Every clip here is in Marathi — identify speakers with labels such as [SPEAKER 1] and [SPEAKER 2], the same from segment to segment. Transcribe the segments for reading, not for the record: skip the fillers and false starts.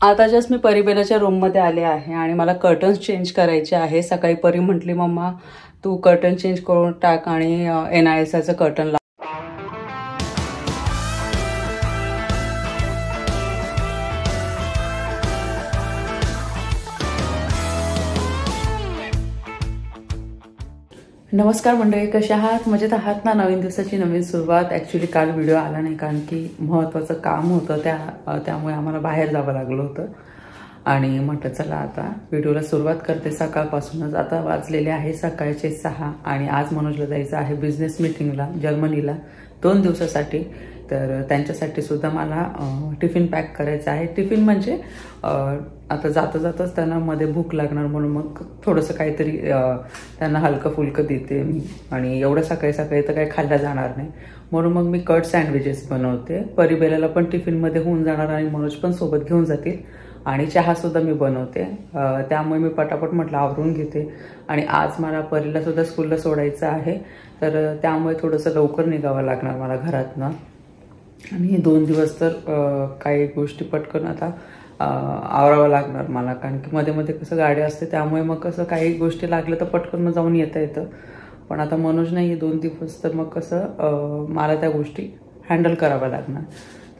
[SPEAKER 1] आता जस्ट मी परिबेलाच्या रूममध्ये आले आहे आणि मला कर्टन्स चेंज करायचे आहे. सकाळी परी म्हटली मम्मा तू कर्टन चेंज करून टाक आणि NISचं कर्टन लाव. नमस्कार मंडळी, कशा आहात? मजेत आहात ना? नवीन दिवसाची नवीन सुरुवात. ॲक्च्युली काल व्हिडिओ आला नाही कारण की महत्त्वाचं काम होतं, त्यामुळे आम्हाला बाहेर जावं लागलं होतं आणि म्हटलं चला आता व्हिडिओला सुरुवात करते सकाळपासूनच. आता वाजलेले आहे सकाळचे 6 आणि आज मनोजला जायचं आहे बिझनेस मीटिंगला जर्मनीला 2 दिवसासाठी. तर त्यांच्यासाठी सुद्धा मला टिफिन पॅक करायचं आहे. टिफिन म्हणजे आता जाताच त्यांना मध्ये भूक लागणार म्हणून मग थोडंसं काहीतरी त्यांना हलकं फुलकं देते मी. आणि एवढं सकाळी तर काही खाल्लं जाणार नाही म्हणून मग मी कट सँडविचेस बनवते. परिबेलाला पण टिफिनमध्ये होऊन जाणार आणि मनोज पण सोबत घेऊन जातील. आणि चहासुद्धा मी बनवते, त्यामुळे मी पटापट म्हटलं आवरून घेते. आणि आज मला परीला सुद्धा स्कूलला सोडायचं आहे, तर त्यामुळे थोडंसं लवकर निघावं लागणार मला घरातनं. आणि 2 दिवस तर काही गोष्टी पटकन आता आवरावं लागणार मला, कारण की मध्ये मध्ये कसं गाडी असते त्यामुळे मग कसं काही गोष्टी लागल्या तर पटकन जाऊन येता येतं. पण आता मनोज नाही आहे 2 दिवस, तर मग कसं मला त्या गोष्टी हँडल कराव्या लागणार.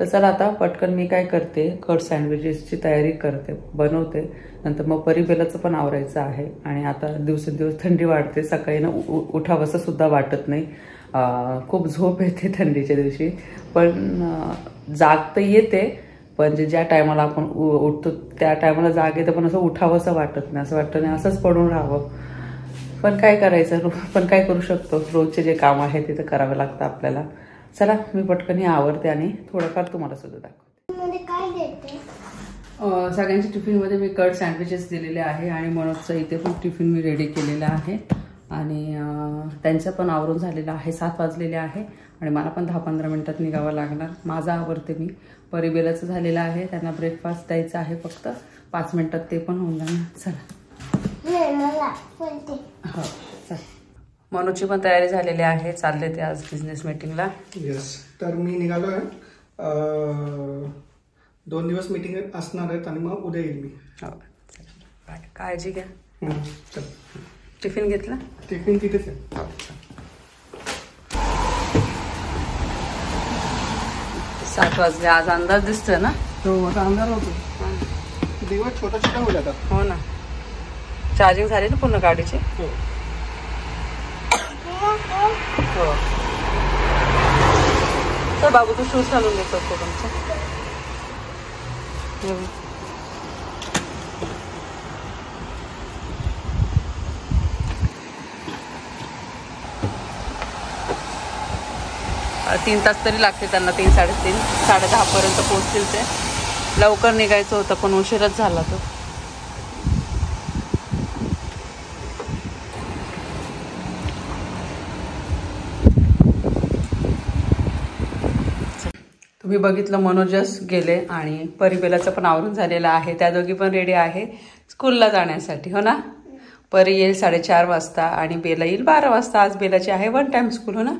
[SPEAKER 1] तर चला आता पटकन मी काय करते, कट सँडविचेसची तयारी करते, बनवते. नंतर मग परिबेलाचं पण आवरायचं आहे. आणि आता दिवसेंदिवस थंडी वाढते, सकाळी ना उठावंसं सुद्धा वाटत नाही. खूप झोप येते थंडीच्या दिवशी, पण जाग तर येते, पण ज्या टायमाला आपण उठतो त्या टायमाला जाग येते, पण असं उठावंसं वाटत नाही. असं वाटतं नाही असंच पडून राहावं. पण काय करायचं, पण काय करू शकतो, रोजचे जे काम आहे ते तर करावं लागतं आपल्याला. चला मी पटकन आवरते आणि थोडंफार तुम्हाला सुद्धा दाखवते.
[SPEAKER 2] काय देते?
[SPEAKER 1] सगळ्यांच्या टिफिनमध्ये मी कट सँडविचेस दिलेले आहे आणि मनोजचं इथे पण टिफिन मी रेडी केलेलं आहे. आणि त्यांचं पण आवरून झालेलं आहे. 7 वाजलेले आहे आणि मला पण 10-15 मिनिटात निघावं लागणार. माझं आवरते मी. परिबेलाचं झालेलं आहे, त्यांना ब्रेकफास्ट द्यायचा आहे, फक्त 5 मिनिटात ते पण होऊन जाणार. चला हो चल. मनोजची पण तयारी झालेली आहे, चालले ते आज बिझनेस मीटिंगला.
[SPEAKER 3] येस, तर मी निघालो आहे. 2 दिवस मीटिंग असणार आहेत आणि मग उद्या येईल मी.
[SPEAKER 1] हो काळजी घ्या.
[SPEAKER 3] चल.
[SPEAKER 1] टिफिन घेतला?
[SPEAKER 3] टिफिन तिथेच आहे.
[SPEAKER 1] 7 वाजले. आज अंदाज दिसतोय ना?
[SPEAKER 3] हो, आता अंधार होतो. दिवस छोटा छोटा होऊ जातात.
[SPEAKER 1] हो ना. चार्जिंग झाली ना पूर्ण गाडीची?
[SPEAKER 3] हो.
[SPEAKER 1] हो. तर बाबू तू शूज घालून देतो तुमचं. तीन तास तरी लागते त्यांना. 3, 3:30, 10:30 पर्यंत पोहोचतील ते. लवकर निघायचं होतं पण उशीरच झाला तो. तुम्ही बघितलं मनोजस गेले आणि परिबेलाचं पण आवरून झालेलं आहे. त्या दोघी पण रेडी आहे स्कूलला जाण्यासाठी. हो ना? परी येईल 4:30 वाजता आणि बेला येईल 12 वाजता. आज बेलाची आहे 1 टाइम स्कूल. हो ना?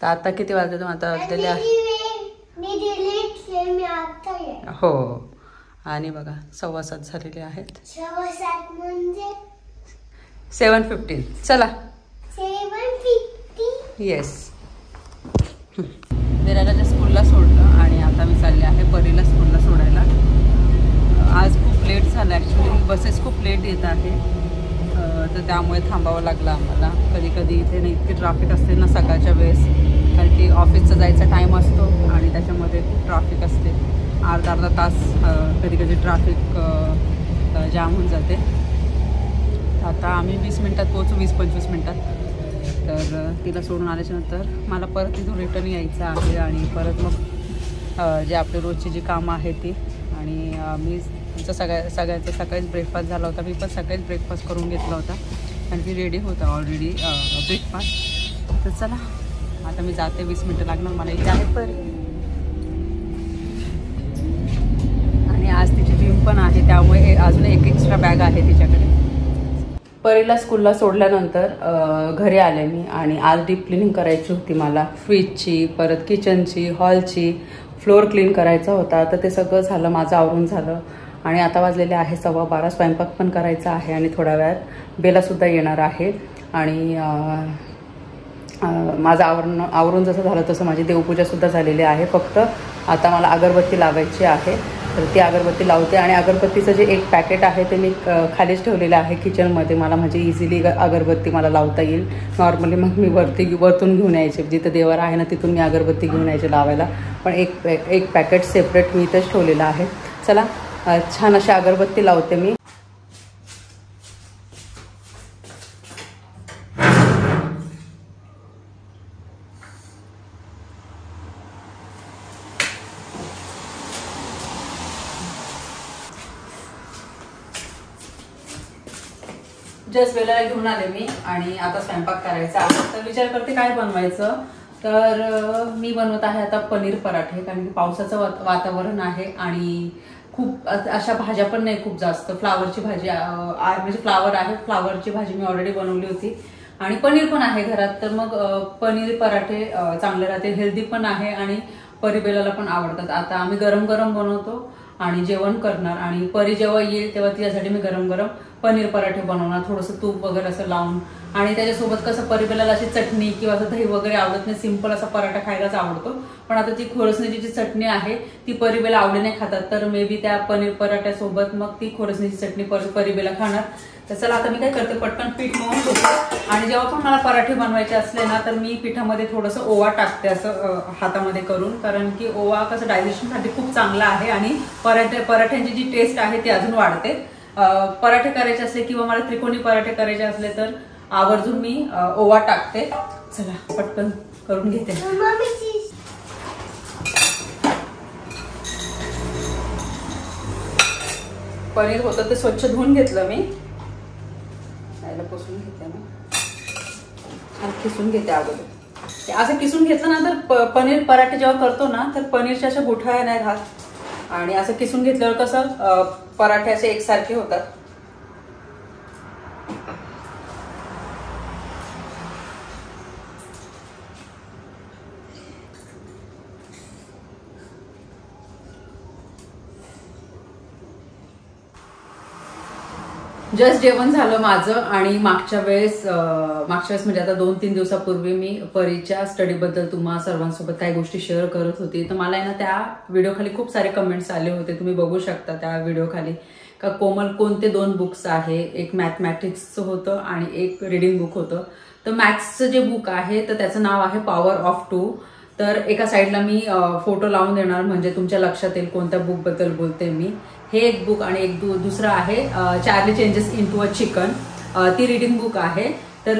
[SPEAKER 1] तर आता किती वाजले? आता वाजलेले आहे हो. आणि बघा 7:15 झालेले आहेत. 7:15. चला.
[SPEAKER 2] 7:50.
[SPEAKER 1] येस. बेलाला त्या स्कूलला सोडलं आणि आता मी चालले आहे परीला स्कूलला सोडायला. आज खूप लेट झालं ॲक्च्युली. बसेस खूप लेट येत आहे, तर त्यामुळे थांबावं लागलं आम्हाला. कधी कधी इथे ना इतकी ट्रॅफिक असते ना सकाळच्या वेळेस, कारण की ऑफिसचा जायचा टाईम असतो आणि त्याच्यामध्ये खूप ट्रॅफिक असते. अर्धा तास कधी कधी ट्रॅफिक जाम होऊन जाते. आता आम्ही 20 मिनिटात पोहोचू, 20-25 मिनिटात. तर तिला सोडून आल्याच्यानंतर मला परत तिथून रिटर्न यायचं आहे आणि परत मग जे आपले रोजची जी कामं आहेत ती. आणि मी तुमचं सगळ्यांचा सकाळीच ब्रेकफास्ट झाला होता. मी पण सकाळीच ब्रेकफास्ट करून घेतला होता कारण की रेडी होता ऑलरेडी ब्रेकफास्ट. तर चला आता मी जाते. 20 मिनिटं लागणार मला इथे आहे परी. आणि आज तिची जिम पण आहे त्यामुळे अजून एक एक्स्ट्रा बॅग आहे तिच्याकडे. परीला स्कूलला सोडल्यानंतर घरी आले मी आणि आज डीप क्लिनिंग करायची होती मला. फ्रीजची, परत किचनची, हॉलची, फ्लोअर क्लीन करायचा होता. तर ते सगळं झालं, माझं आवरून झालं. आणि आता वाजलेले आहे 12:15. स्वयंपाक पण करायचा आहे आणि थोड्या वेळात बेलासुद्धा येणार आहे. आणि माझं आवरून जसं झालं तसं माझी देवपूजासुद्धा झालेली आहे. फक्त आता मला अगरबत्ती लावायची आहे, तर ती अगरबत्ती लावते. आणि अगरबत्तीचं जे एक पॅकेट आहे ते मी खालीच ठेवलेलं आहे किचनमध्ये, मला म्हणजे इझिली अगरबत्ती मला लावता येईल. नॉर्मली मग मी वरतून घेऊन यायचे, जिथं देवर आहे ना तिथून मी अगरबत्ती घेऊन यायचे लावायला. पण एक पॅकेट सेपरेट मी इथंच ठेवलेलं आहे. चला छान अशी अगरबत्ती लावते मी. जस्ट वेळेला घेऊन आले मी आणि आता स्वयंपाक करायचा आहे. तर विचार करते काय बनवायचं. तर मी बनवत आहे आता पनीर पराठे, कारण की पावसाचं वातावरण आहे आणि खूप अशा भाज्या पण नाही खूप जास्त. फ्लावरची भाजी म्हणजे फ्लावर आहे, फ्लावरची भाजी मी ऑलरेडी बनवली होती आणि पनीर पण आहे घरात. तर मग पनीर पराठे चांगले राहते, हेल्दी पण आहे आणि परीबेलाला पण आवडतात. आता आम्ही गरम गरम बनवतो आणि जेवण करणार आणि परी जेव्हा येईल तेव्हा तिच्यासाठी मी गरम गरम पनीर पराठे बनवणार, थोडंसं तूप वगैरे असं लावून. आणि त्याच्यासोबत कसं परीबेलाला अशी चटणी किंवा असं दही वगैरे आवडत नाही, सिंपल असा पराठा खायलाच आवडतो. पण आता ती खोरसणीची जी चटणी आहे ती परीबेला आवडीने खातात, तर मे बी त्या पनीर पराठ्यासोबत मग ती खोरसणीची चटणी परीबेला खाणार. तर चला आता मी काय करते, पटकन पीठ मळून घेते. आणि जेव्हा पण मला पराठे बनवायचे असले ना तर मी पिठामध्ये थोडंसं ओवा टाकते असं हातामध्ये करून, कारण की ओवा कसं डायजेशनसाठी खूप चांगला आहे आणि पराठ्यांची जी टेस्ट आहे ती अजून वाढते. पराठे करायचे असले किंवा मला त्रिकोणी पराठे करायचे असले तर आवर्जून मी ओवा टाकते. चला पटकन करून घेते. पनीर होतं ते स्वच्छ धुवून घेतलं मी, पुसून घेते मी, छान किसून घेते अगोदर. असं किसून घेतलं ना तर पनीर पराठे जेव्हा करतो ना तर पनीरच्या अशा गुठळ्या नाही राहत आणि असं किसून घेतल्यावर कसं पराठे असे एकसारखे होतात. जस्ट जेवण झालं माझं आणि मागच्या वेळेस म्हणजे आता 2-3 दिवसापूर्वी मी परीच्या स्टडीबद्दल तुम्हा सर्वांसोबत काही गोष्टी शेअर करत होती. तर मला ना त्या व्हिडिओ खाली खूप सारे कमेंट्स आले होते, तुम्ही बघू शकता त्या व्हिडिओ खाली, का कोमल कोणते 2 बुक्स आहे, एक मॅथमॅटिक्सचं होतं आणि एक रीडिंग बुक होतं. तर मॅथ्सचं जे बुक आहे तर त्याचं नाव आहे पॉवर ऑफ 2. तर एका साईडला मी फोटो लावून देणार म्हणजे तुमच्या लक्षात येईल कोणत्या बुक बद्दल बोलते मी. हे एक बुक आणि एक दुसरं आहे Charlie changes into a chicken, ती रीडिंग बुक आहे. तर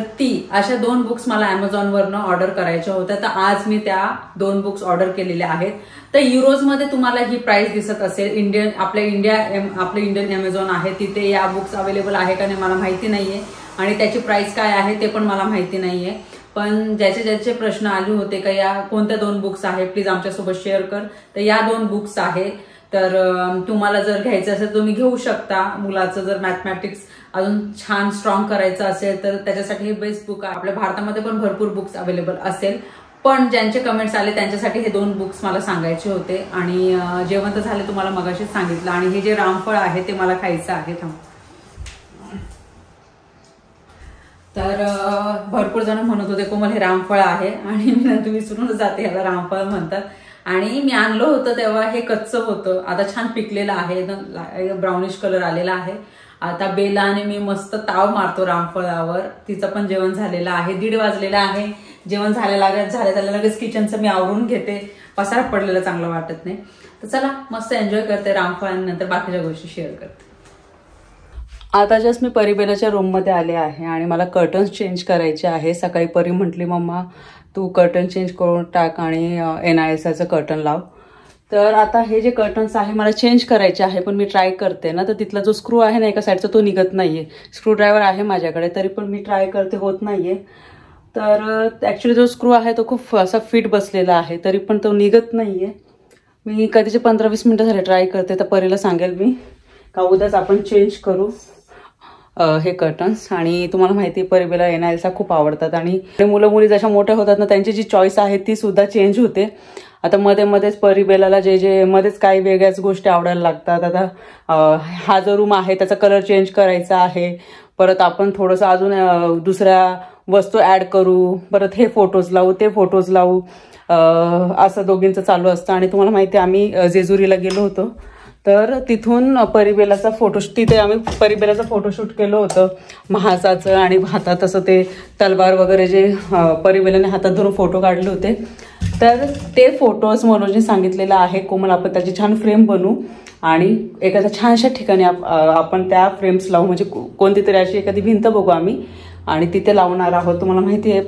[SPEAKER 1] अशा 2 बुक्स मला Amazonवरनं ऑर्डर करायच्या होत्या. तर आज मी त्या 2 बुक्स ऑर्डर केलेल्या आहेत. तर युरोजमध्ये तुम्हाला ही प्राइस दिसत असेल. आपलं इंडियन Amazon आहे तिथे या बुक्स अवेलेबल आहे का नाही मला माहिती नाहीये आणि त्याची प्राइस काय आहे ते पण मला माहिती नाहीये. पण ज्याचे प्रश्न आले होते का या कोणत्या 2 बुक्स आहे प्लीज आमच्यासोबत शेअर कर, तर या 2 बुक्स आहे. तर तुम्हाला जर घ्यायचं असेल तुम्ही घेऊ शकता. मुलाचं जर मॅथमॅटिक्स अजून छान स्ट्रॉंग करायचं असेल तर त्याच्यासाठी हे बेस्ट बुक आहे. आपल्या भारतामध्ये पण भरपूर बुक्स अवेलेबल असेल, पण ज्यांचे कमेंट्स आले त्यांच्यासाठी हे 2 बुक्स मला सांगायचे होते. आणि जेवण तर झाले तुम्हाला मगाशीच सांगितलं. आणि हे जे रामफळ आहे ते मला खायचं आहे. तर भरपूर जण म्हणत होते कोमल हे रामफळ आहे आणि मी नंतर विसरूनच जाते याला रामफळ म्हणतात. आणि मी आणलं होतं तेव्हा हे कच्चं होतं, आता छान पिकलेलं आहे, एकदम ब्राउनिश कलर आलेला आहे. आता बेला आणि मी मस्त ताव मारतो रामफळावर. तिचं पण जेवण झालेलं आहे, 1:30 वाजलेला आहे. जेवण झालं लगेच किचनचं मी आवरून घेते, पसारा पडलेला चांगलं वाटत नाही. तर चला मस्त एन्जॉय करते रामफळ आणि नंतर बाकीच्या गोष्टी शेअर करते. आता जस्ट मी परीबेलाच्या रूममध्ये आले आहे आणि मला कर्टन्स चेंज करायचे आहे. सकाळी परी म्हटली मम्मा तू कर्टन चेंज करून टाक आणि NISAचं कर्टन लाव. तर आता हे जे कर्टन्स आहे मला चेंज करायचे आहे, पण मी ट्राय करते ना तर तिथला जो स्क्रू आहे ना एका साईडचा तो निघत नाहीये. स्क्रूड्रायव्हर आहे माझ्याकडे तरी पण मी ट्राय करते, होत नाहीये. तर ॲक्च्युली जो स्क्रू आहे तो खूप असा फिट बसलेला आहे तरी पण तो निघत नाहीये. मी कधीचे 15-20 मिनिटं झाले ट्राय करते. तर परीला सांगेल मी का उद्याच आपण चेंज करू हे कर्टन्स. आणि तुम्हाला माहिती आहे परीबेला NISA खूप आवडतात आणि मुलं मुली जशा मोठ्या होतात ना त्यांची जी चॉईस आहे ती सुद्धा चेंज होते. आता मध्ये मध्येच परिबेलाला जे मध्येच काही वेगळ्याच गोष्टी आवडायला लागतात. आता हा जो रूम आहे त्याचा कलर चेंज करायचा आहे, परत आपण थोडंसं अजून दुसऱ्या वस्तू ऍड करू, परत हे फोटोज लावू ते फोटोज लावू, असं दोघींचं चालू असतं. आणि तुम्हाला माहिती आहे आम्ही जेजुरीला गेलो होतो, तर तिथून परिबेलाचा तिथे आम्ही परिबेलाचं फोटोशूट केलं होतं महासाचं, आणि हातात असं ते तलवार वगैरे जे परिबेलाने हातात धरून फोटो काढले होते. तर ते फोटोज मनोजने सांगितलेलं आहे कोमल आपण त्याची छान फ्रेम बनवू आणि एखाद्या छानशा ठिकाणी आपण त्या फ्रेम्स लावू, म्हणजे कोणती तरी अशी एखादी भिंत बघू आम्ही आणि तिथे लावणार आहोत. तुम्हाला माहिती आहे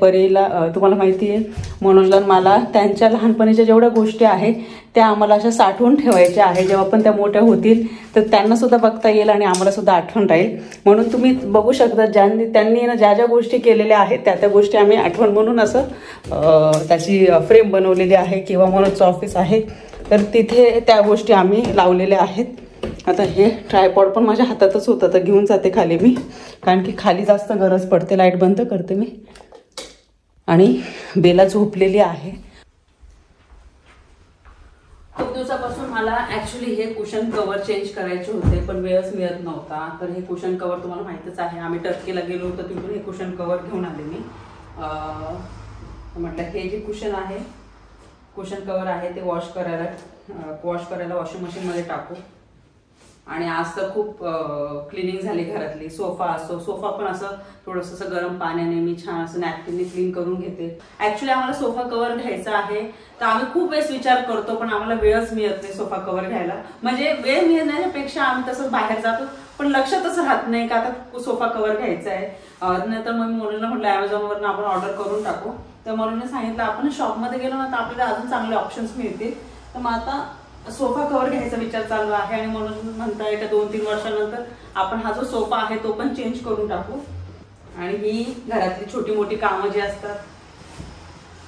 [SPEAKER 1] तुम्हाला माहिती आहे मनोजला मला त्यांच्या लहानपणीच्या जेवढ्या गोष्टी आहेत त्या आम्हाला अशा साठवून ठेवायच्या आहे. जेव्हा पण त्या मोठ्या होतील तर त्यांना सुद्धा बघता येईल आणि आम्हाला सुद्धा आठवण राहील. म्हणून तुम्ही बघू शकता त्यांनी ना ज्या गोष्टी केलेल्या आहेत त्या गोष्टी आम्ही आठवण म्हणून असं त्याची फ्रेम बनवलेली आहे. किंवा मनोजचं ऑफिस आहे तर तिथे त्या गोष्टी आम्ही लावलेल्या आहेत. आता हे ट्रायपॉड पण माझ्या हातातच होतं तर घेऊन जाते खाली मी, कारण की खाली जास्त गरज पडते. लाईट बंद करते मी. आणि बेला झोपलेली आहे. खूप दिवसापासून मला ऍक्च्युली हे कुशन कव्हर चेंज करायचे होते पण वेळच मिळत नव्हता. तर हे कुशन कव्हर तुम्हाला माहितच आहे, आम्ही टर्कीला गेलो होतो तिथून हे कुशन कव्हर घेऊन आले मी. म्हटलं हे जे कुशन कव्हर आहे ते वॉश करायला वॉशिंग मशीनमध्ये टाकू. आणि आज तर खूप क्लिनिंग झाली घरातली. सोफा पण असं थोडंसं असं गरम पाण्याने मी छान असं नॅपकिनने क्लीन करून घेते. ऍक्च्युली आम्हाला सोफा कव्हर घ्यायचा आहे तर आम्ही खूप वेळेस विचार करतो पण आम्हाला वेळच मिळत नाही सोफा कव्हर घ्यायला. म्हणजे वेळ मिळण्यापेक्षा आम्ही तसंच बाहेर जातो पण लक्षातच राहत नाही का आता सोफा कव्हर घ्यायचा आहे. नंतर मग मी मनोजला म्हटलं अमेझॉनवरून आपण ऑर्डर करून टाकू. तर मनोजने सांगितलं आपण शॉपमध्ये गेलो ना तर आपल्याला अजून चांगले ऑप्शन्स मिळतील. तर मग आता सोफा कव्हर घ्यायचा विचार चालू आहे आणि म्हणून म्हणताय का 2-3 वर्षानंतर आपण हा जो सोफा आहे तो पण चेंज करून टाकू. आणि ही घरातली छोटी मोठी कामं जी असतात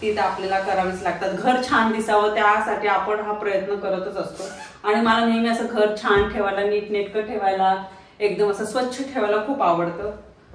[SPEAKER 1] ती तर आपल्याला करावीच लागतात. घर छान दिसावं त्यासाठी आपण हा प्रयत्न करतच असतो. आणि मला नेहमी असं घर छान ठेवायला, नीटनेटकं ठेवायला, एकदम असं स्वच्छ ठेवायला खूप आवडतं.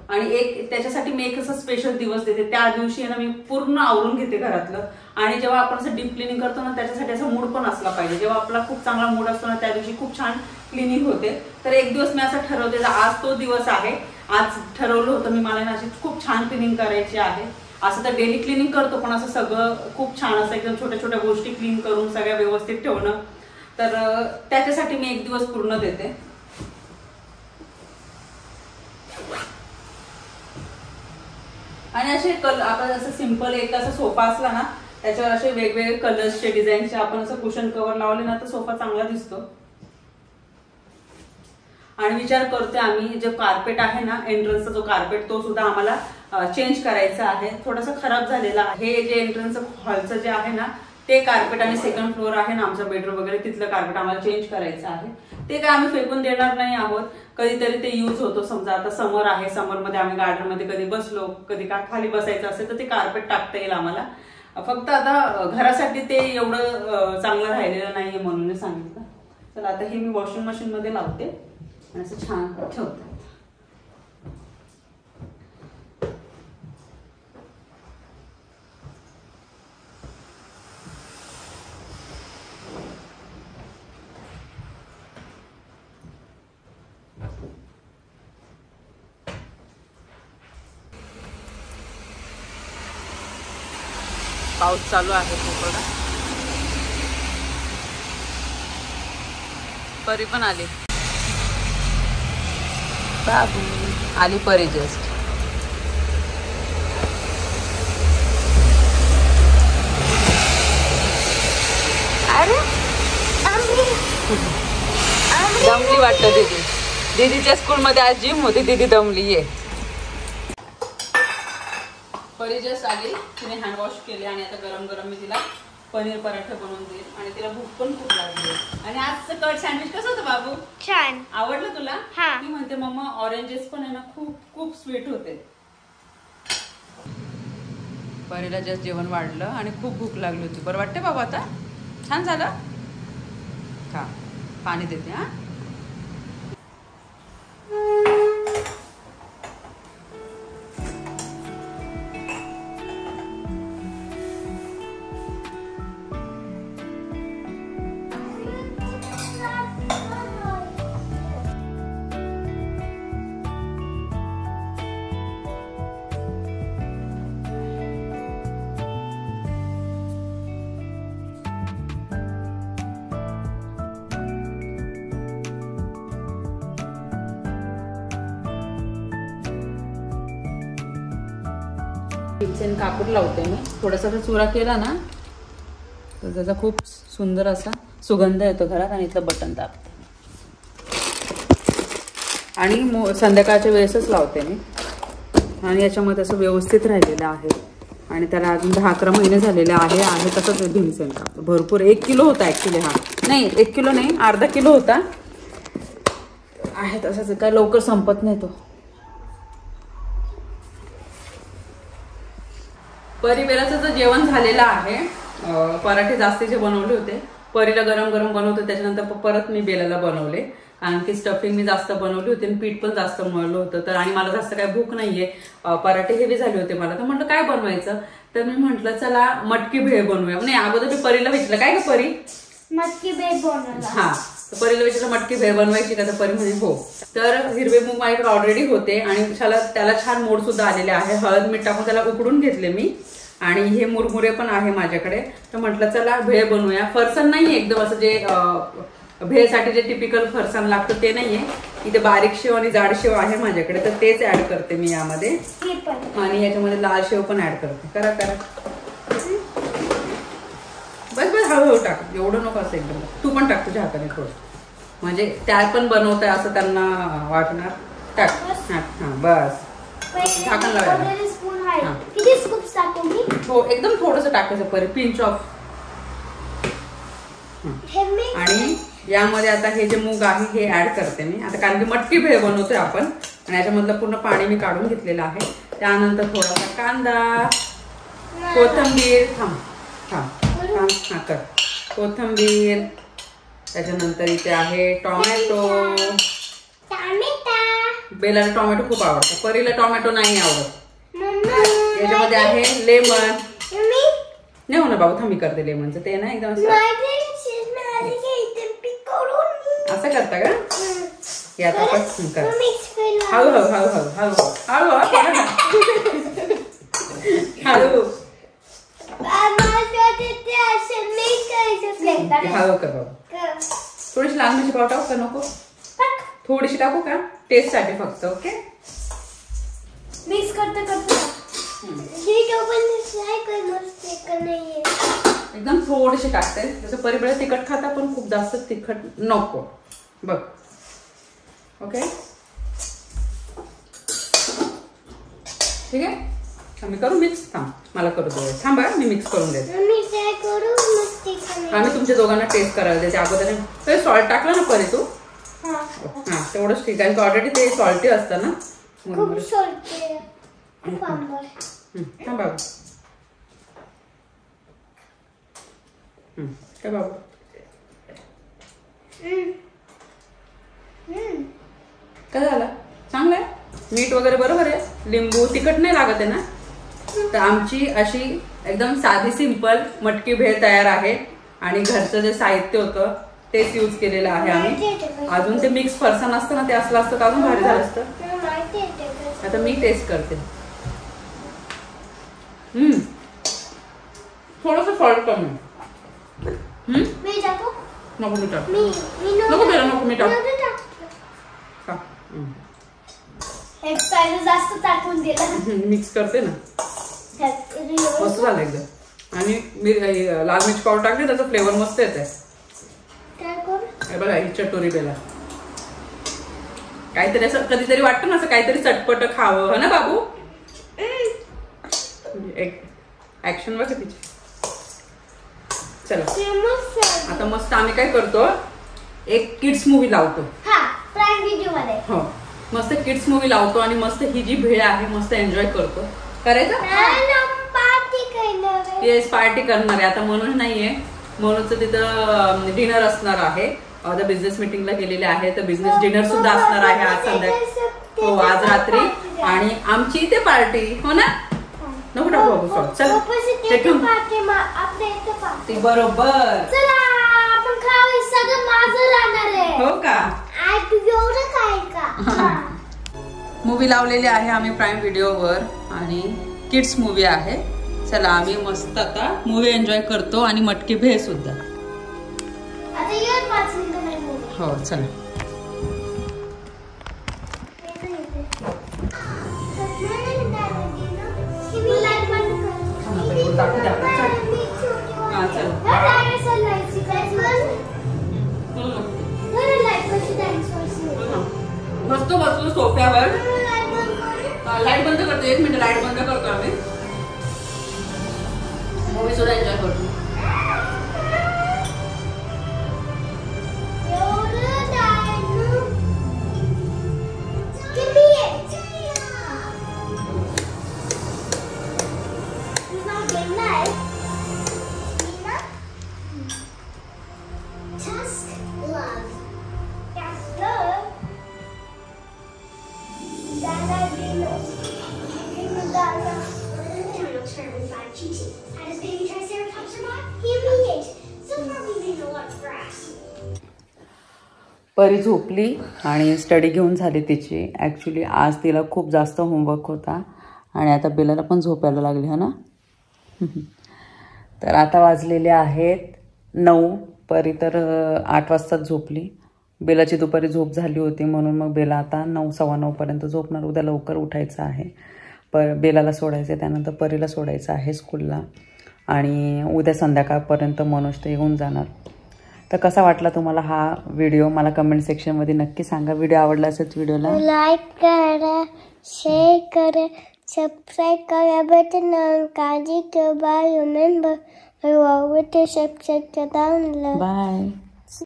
[SPEAKER 1] आणि त्याच्यासाठी मी एक असं स्पेशल दिवस देते. त्या दिवशी ना मी पूर्ण आवरून घेते घरातलं. आणि जेव्हा आपण असं डीप क्लिनिंग करतो ना त्याच्यासाठी असा मूड पण असला पाहिजे. जेव्हा आपला खूप चांगला मूड असतो ना त्या दिवशी खूप छान क्लिनिंग होते. तर एक दिवस मी असं ठरवते, आज तो दिवस आहे. आज ठरवलं होतं मी मला ना अशी खूप छान क्लिनिंग करायची आहे. असं तर डेली क्लिनिंग करतो पण असं सगळं खूप छान असं एकदम छोट्या छोट्या गोष्टी क्लीन करून सगळ्या व्यवस्थित ठेवणं, तर त्याच्यासाठी मी एक दिवस पूर्ण देते. आणि असे आपण असं सिंपल एक असा सोफा असला ना त्याच्यावर असे वेगवेगळे कलर्सचे डिझाईनचे आपण असं कुशन कव्हर लावले ना तर सोफा चांगला दिसतो. आणि विचार करते आम्ही जे कार्पेट आहे ना एंट्रन्सचा जो कार्पेट तो सुद्धा आम्हाला चेंज करायचा आहे. थोडासा खराब झालेला आहे. हे जे एंट्रन्स हॉलचं जे आहे ना ते कार्पेट आणि सेकंड फ्लोअर आहे ना आमचा बेडरूम वगैरे तिथलं कार्पेट आम्हाला चेंज करायचं आहे. ते काय आम्ही फेकून देणार नाही आहोत, कधीतरी ते यूज होतो. समजा आता समर आहे, समरमध्ये आम्ही गार्डन मध्ये कधी बसलो, कधी खाली बसायचं असेल तर ते कार्पेट टाकता येईल आम्हाला. फक्त आता घरासाठी ते एवढं चांगलं राहिलेलं नाहीये म्हणून सांगितलं. चला आता हे मी वॉशिंग मशीन मध्ये लावते आणि असं छान ठेवते. पाऊस चालू आहे थोडा. परी पण आली. बाबू आली परी जस्ट. अरे दमली वाटतं दीदी. दीदीच्या स्कूलमध्ये आज जिम होती, दीदी दमली आहे. परी जस्ट आली, तिने हँड वॉश केले आणि आता गरम गरम मी तिला पनीर पराठा बनवून देईल. आणि तिला भूक पण खूप लागली. आणि आजचं कट सँडविच कसं होतं बाबू? छान. आवडलं तुला? ती म्हणते मम्मा ऑरेंजेस पण आहे ना खूप खूप स्वीट होते. परीला जस्ट जेवण वाढलं आणि खूप भूक लागली होती. बरं वाटते बाबा आता? छान झालं का? पाणी देते. हा भीमसेन कापूर लावते मी. थोडासा चुरा केला ना तर त्याचा खूप सुंदर असा सुगंध येतो घरात. आणि इथलं बटन दाबते आणि संध्याकाळच्या वेळेसच लावते मी. आणि याच्यामध्ये असं व्यवस्थित राहिलेलं आहे. आणि त्याला अजून 10-11 महिने झालेले आहे तसंच भीमसेन कापूर. भरपूर 1 किलो होता ॲक्च्युली. हा नाही 1 किलो नाही, अर्धा किलो होता. आहे तसंच, काय लवकर संपत नाही तो. परिवेराचं जे जेवण झालेलं आहे, पराठे जास्तीचे बनवले होते. परीला गरम गरम बनवते, त्याच्यानंतर परत मी बेलाला बनवले. कारण की स्टफिंग मी जास्त बनवली होती आणि पीठ पण जास्त मळलं होतं. तर आणि मला जास्त काय भूक नाहीये, पराठे हेवी झाले होते मला. तर म्हटलं काय बनवायचं, तर मी म्हटलं चला मटकी भेळ बनवूया. नाही अगोदर मी परीला विचारलं काय ग परी,
[SPEAKER 2] मटकी भेळ बनवला.
[SPEAKER 1] हा, तर परीला विचारलं मटकी भेळ बनवायची का, तर परी म्हणे हो. तर हिरवे मूग माझ्याकडे ऑलरेडी होते आणि त्याला छान मोड सुद्धा आलेले आहे. हळद मीठ टाकून त्याला उकडून घेतले मी. आणि हे मुरमुरे पण आहे माझ्याकडे. तर म्हटलं चला भेळ बनवूया. फरसाण नाहीये एकदम असं जे भेळसाठी जे टिपिकल फरसाण लागतं ते नाहीये. इथे बारीक शेव आणि जाड शेव आहे माझ्याकडे, तर तेच ऍड करते मी यामध्ये. आणि याच्यामध्ये लाल शेव पण ऍड करते. करा करा, बस बस हळूहळू टाक, एवढं नको असं एकदम. तू पण टाक तुझ्या हाताने थोडं, म्हणजे त्या पण बनवताय असं त्यांना वाटणार. टाक. हा हा बस, झाकण लावायचं.
[SPEAKER 2] किती स्कूप्स टाकू मी?
[SPEAKER 1] हो एकदम थोडंसं टाकायचं परी, पिंच ऑफ. आणि यामध्ये आता हे जे मूग आहे हे ऍड करते मी आता, कारण की मटकी भेळ बनवतोय आपण. आणि याच्यामधलं पूर्ण पाणी मी काढून घेतलेलं आहे. त्यानंतर थोडासा कांदा, कोथिंबीर, हा कर कोथिंबीर. त्याच्यानंतर इथे आहे टोमॅटो. बेलाला टोमॅटो खूप आवडतं, परीला टोमॅटो नाही आवडत. याच्यामध्ये आहे लेमन. नाही हो ना बाबू, थांबी करते लेमनचं. ते ना एकदम असं करता का, यात आपण कर. हळूहळू हळूहळू हळूहळू हळूहळू हळू हळू कर बाबू. थोडीशी लाल मिरची पाव टाकू का, नको थोडीशी टाकू का, टेस्ट साठी फक्त. ओके
[SPEAKER 2] मिक्स करते
[SPEAKER 1] एकदम थोडीशी टाकते. जसं परिबळ तिखट खाता पण खूप जास्त तिखट नको बघ. ओके ठीक आहे, आम्ही करू मिक्स. थांब मला करू दे, थांबा मी मिक्स करून देते. आम्ही तुमच्या दोघांना टेस्ट करायला देते अगोदर. सॉल्ट टाकलं ना परी तू? हा तेवढंच ठीक आहे, ऑलरेडी ते सॉल्टी असतं ना. हा बाबू, काय बाबू काय झालं, चांगलं आहे. मीठ वगैरे बरोबर आहे, लिंबू तिखट नाही लागत आहे ना. तर आमची अशी एकदम साधी सिंपल मटकी भेळ तयार आहे. आणि घरचं जे साहित्य होतं तेच यूज केलेलं आहे आम्ही. अजून ते मिक्स फरसाण असतं ना, ते असलं असतं का अजून भारी झालं असतं. आता मी टेस्ट करते. थोडंसं सॉल्ट कमी. नको मी टाक, नको बेला नको मी टाक.
[SPEAKER 2] जास्त टाकून दिला.
[SPEAKER 1] मिक्स करते ना, मस्त झालं एकदम. आणि मी लाल मिरची पावडर टाकली, त्याचा फ्लेवर मस्त येत आहे. बघा ही चटोरी बेला, काहीतरी असं कधीतरी वाटतं ना, असं काहीतरी चटपट खावं है ना बाबू. एक ऍक्शन बघा तिची. चला आता मस्त आम्ही काय करतो, एक किड्स मूवी लावतो. हो मस्त किड्स मूवी लावतो आणि मस्त ही जी भेळ आहे मस्त एन्जॉय करतो. करायचं येस, पार्टी करणार आहे आता. म्हणून नाहीये, म्हणूनच तिथं डिनर असणार आहे. बिझनेस मीटिंगला गेलेले आहे, तर बिझनेस डिनर सुद्धा असणार आहे आज संध्याकाळी. हो आज रात्री. आणि आमची इथे पार्टी हो ना. नको टाकू बाबू सॉल्ट. चला ते बरोबर हो का. मूवी लावलेली आहे आम्ही प्राईम व्हिडिओवर आणि किड्स मूवी आहे. चला आम्ही मस्त आता मूवी एन्जॉय करतो आणि मटकी भेळ सुद्धा. हो चला. मस्त बसलो सोफ्यावर. लाईट बंद करतो, 1 मिनिट लाईट बंद करतो आम्ही. मूवी सुद्धा एन्जॉय करतो. परी झोपली आणि स्टडी घेऊन झाली तिची. ॲक्च्युली आज तिला खूप जास्त होमवर्क होता आणि आता बेलाला पण झोपायला लागली है ना. तर आता वाजलेले आहेत 9. परी तर 8 वाजताच झोपली. बेलाची दुपारी झोप झाली होती म्हणून मग बेला आता 9, 9:15 पर्यंत झोपणार. उद्या लवकर उठायचं आहे. बेलाला सोडायचं आहे, त्यानंतर परीला सोडायचं आहे स्कूलला आणि उद्या संध्याकाळपर्यंत मनोज ते येऊन जाणार. तर कसा वाटला तुम्हाला हा व्हिडिओ मला कमेंट सेक्शनमध्ये नक्की सांगा. व्हिडिओ आवडला असेल व्हिडिओला
[SPEAKER 2] लाईक करा, शेअर करा, सबस्क्राईब करा बटन काळजी घ्या. बाय. रिमेंबर सबस्क्राईब करा.
[SPEAKER 1] बाय.